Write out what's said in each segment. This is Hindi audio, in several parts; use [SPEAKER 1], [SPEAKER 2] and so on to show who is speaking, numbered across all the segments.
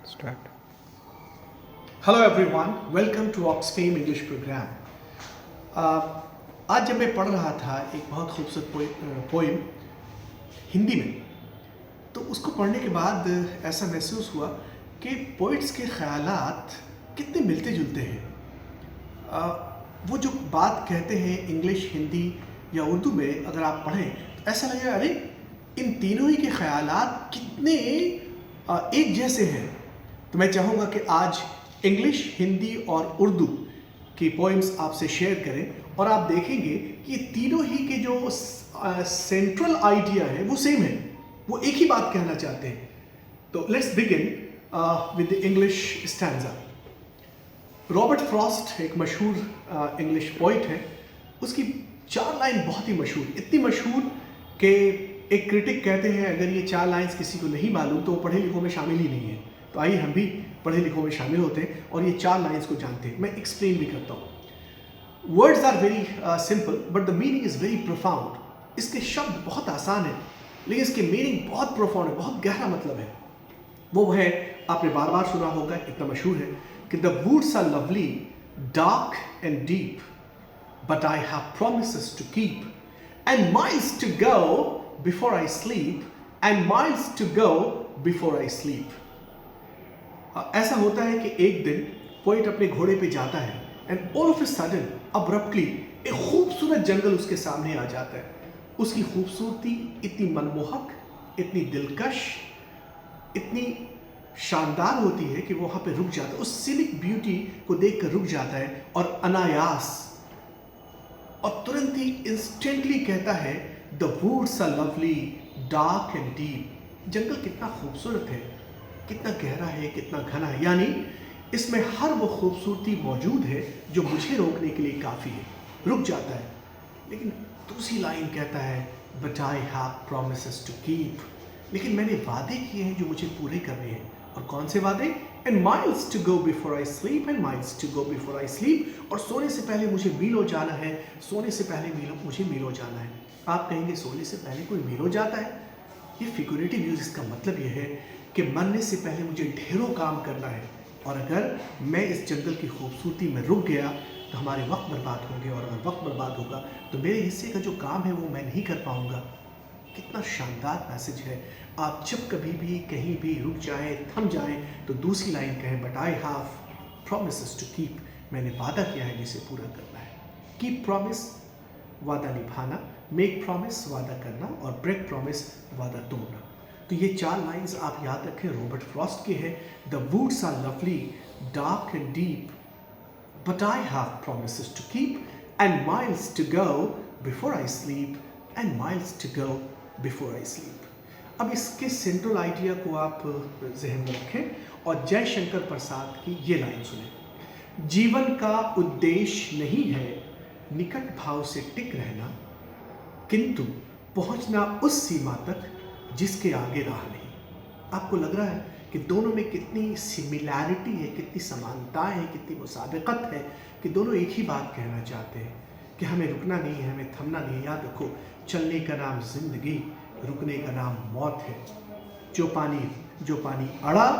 [SPEAKER 1] Start.
[SPEAKER 2] Hello everyone, welcome to Oxfam English program. आज जब मैं पढ़ रहा था एक बहुत खूबसूरत पोइम हिंदी में, तो उसको पढ़ने के बाद ऐसा महसूस हुआ कि पोइट्स के ख़यालात कितने मिलते जुलते हैं। वो जो बात कहते हैं इंग्लिश, हिंदी या उर्दू में अगर आप पढ़ें तो ऐसा लगेगा अरे इन तीनों ही के ख़यालात कितने एक जैसे हैं। तो मैं चाहूँगा कि आज इंग्लिश, हिंदी और उर्दू की पोइम्स आपसे शेयर करें और आप देखेंगे कि ये तीनों ही के जो सेंट्रल आइडिया है वो सेम है, वो एक ही बात कहना चाहते हैं। तो let's begin with the English stanza. Robert Frost एक मशहूर इंग्लिश पोइट है, उसकी 4 लाइन बहुत ही मशहूर, इतनी मशहूर कि एक क्रिटिक कहते हैं अगर ये 4 लाइन्स किसी को नहीं मालूम तो वो पढ़े लिखों में शामिल ही नहीं है। तो आइए हम भी पढ़े लिखों में शामिल होते हैं और ये 4 लाइन्स को जानते हैं। मैं एक्सप्लेन भी करता हूँ। Words are very simple but the meaning is very profound. इसके शब्द बहुत आसान हैं लेकिन इसके मीनिंग बहुत प्रोफाउंड है, बहुत गहरा मतलब है। वो है, आपने बार बार सुना होगा, इतना मशहूर है कि the woods are lovely, dark and deep, but I have promises to keep and miles to go before I sleep and miles to go before I sleep. ऐसा होता है कि एक दिन पोइट अपने घोड़े पे जाता है and all of a sudden abruptly एक खूबसूरत जंगल उसके सामने आ जाता है। उसकी खूबसूरती इतनी मनमोहक, इतनी दिलकश, इतनी शानदार होती है कि वो वहाँ पे रुक जाता है, उस सीनिक ब्यूटी को देखकर रुक जाता है और अनायास और तुरंत ही इंस्टेंटली कहता है the woods are lovely, dark and deep. जंगल कितना खूबसूरत है, कितना गहरा है, कितना घना है, यानी इसमें हर वो खूबसूरती मौजूद है जो मुझे रोकने के लिए काफ़ी है। रुक जाता है लेकिन दूसरी लाइन कहता है but I have promises to keep, लेकिन मैंने वादे किए हैं जो मुझे पूरे करने हैं। और कौन से वादे? And miles to go before I sleep and miles to go before I sleep. और सोने से पहले मुझे मीलों जाना है, सोने से पहले मुझे मीलों जाना है। आप कहेंगे सोने से पहले कोई मीलों जाता है? ये फिगरेटिव यूज, इसका मतलब ये है कि मरने से पहले मुझे ढेरों काम करना है और अगर मैं इस जंगल की खूबसूरती में रुक गया तो हमारे वक्त बर्बाद होंगे और अगर वक्त बर्बाद होगा तो मेरे हिस्से का जो काम है वो मैं नहीं कर पाऊंगा। कितना शानदार मैसेज है। आप जब कभी भी कहीं भी रुक जाएं, थम जाएं तो दूसरी लाइन कहें but I have promises to keep, मैंने वादा किया है जिसे पूरा करना है। कीप प्रॉमिस, वादा निभाना, मेक प्रॉमिस, वादा करना, और ब्रेक प्रॉमिस, वादा तोड़ना। तो ये 4 लाइंस आप याद रखें, रॉबर्ट फ्रॉस्ट के हैं। The woods are lovely, dark and deep, but I have promises to keep and miles to go before I sleep and miles to go before I sleep. अब इसके सेंट्रल आइडिया को आप जहन में रखें और जयशंकर प्रसाद की ये लाइन सुने। जीवन का उद्देश्य नहीं है निकट भाव से टिक रहना, किंतु पहुंचना उस सीमा तक जिसके आगे राह नहीं। आपको लग रहा है कि दोनों में कितनी सिमिलैरिटी है, कितनी समानताएं हैं, कितनी मुसाबिकत है कि दोनों एक ही बात कहना चाहते हैं कि हमें रुकना नहीं है, हमें थमना नहीं है। याद रखो, चलने का नाम जिंदगी, रुकने का नाम मौत है। जो पानी अड़ा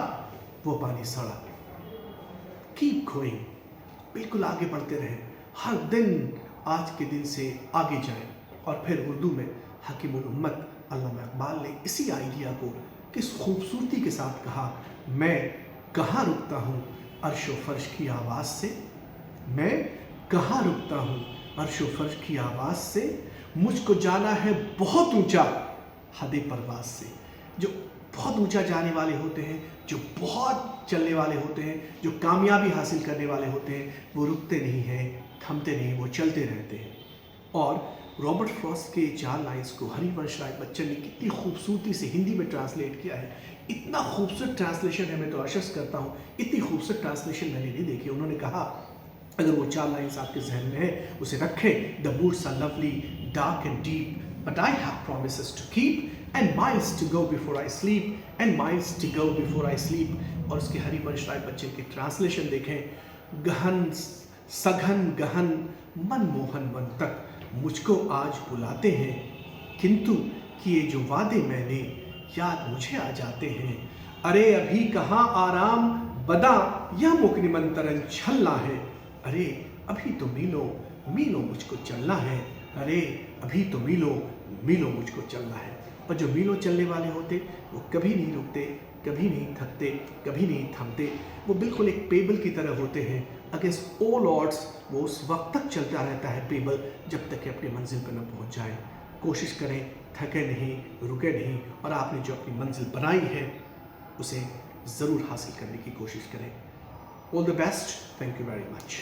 [SPEAKER 2] वो पानी सड़ा। कीप गोइंग, बिल्कुल आगे बढ़ते रहें, हर दिन आज के दिन से आगे जाएं। और फिर उर्दू में हकीमुल उम्मत अल्लामा इकबाल ने इसी आइडिया को किस खूबसूरती के साथ कहा, मैं कहाँ रुकता हूँ अर्श व फर्श की आवाज़ से, मैं कहाँ रुकता हूँ अर्श व फर्श की आवाज़ से, मुझको जाना है बहुत ऊंचा हदे परवाज़ से। जो बहुत ऊंचा जाने वाले होते हैं, जो बहुत चलने वाले होते हैं, जो कामयाबी हासिल करने वाले होते हैं, वो रुकते नहीं हैं, थमते नहीं, वो चलते रहते हैं। और रॉबर्ट फ्रॉस्ट के 4 लाइन्स को हरिवंश राय बच्चन ने कितनी खूबसूरती से हिंदी में ट्रांसलेट किया है। इतना खूबसूरत ट्रांसलेशन है, मैं तो आश्वस्त करता हूँ इतनी खूबसूरत ट्रांसलेशन मैंने नहीं देखी। उन्होंने कहा अगर वो 4 लाइन्स आपके जहन में है उसे रखें। The woods are lovely, dark and deep, but I have promises to keep and miles to go before I sleep and miles to go before I sleep. और उसके हरिवंश राय बच्चन की ट्रांसलेशन देखें। गहन सघन गहन मनमोहन मन तक मुझको आज बुलाते हैं, किंतु किए जो वादे मैंने याद मुझे आ जाते हैं। अरे अभी कहाँ आराम बदा या मुख निमंत्रण छलना है। अरे अभी तो मिलो मिलो मुझको चलना है। अरे अभी तो मिलो मिलो मुझको चलना है। और जो मिलो चलने वाले होते वो कभी नहीं रुकते, कभी नहीं थकते, कभी नहीं थमते। वो बिल्कुल एक पेबल की तरह होते हैं। अगेंस्ट ऑल ऑड्स वो उस वक्त तक चलता रहता है पेबल जब तक कि अपनी मंजिल पर न पहुंच जाए। कोशिश करें, थके नहीं, रुके नहीं, और आपने जो अपनी मंजिल बनाई है उसे ज़रूर हासिल करने की कोशिश करें। All the best. Thank you very much.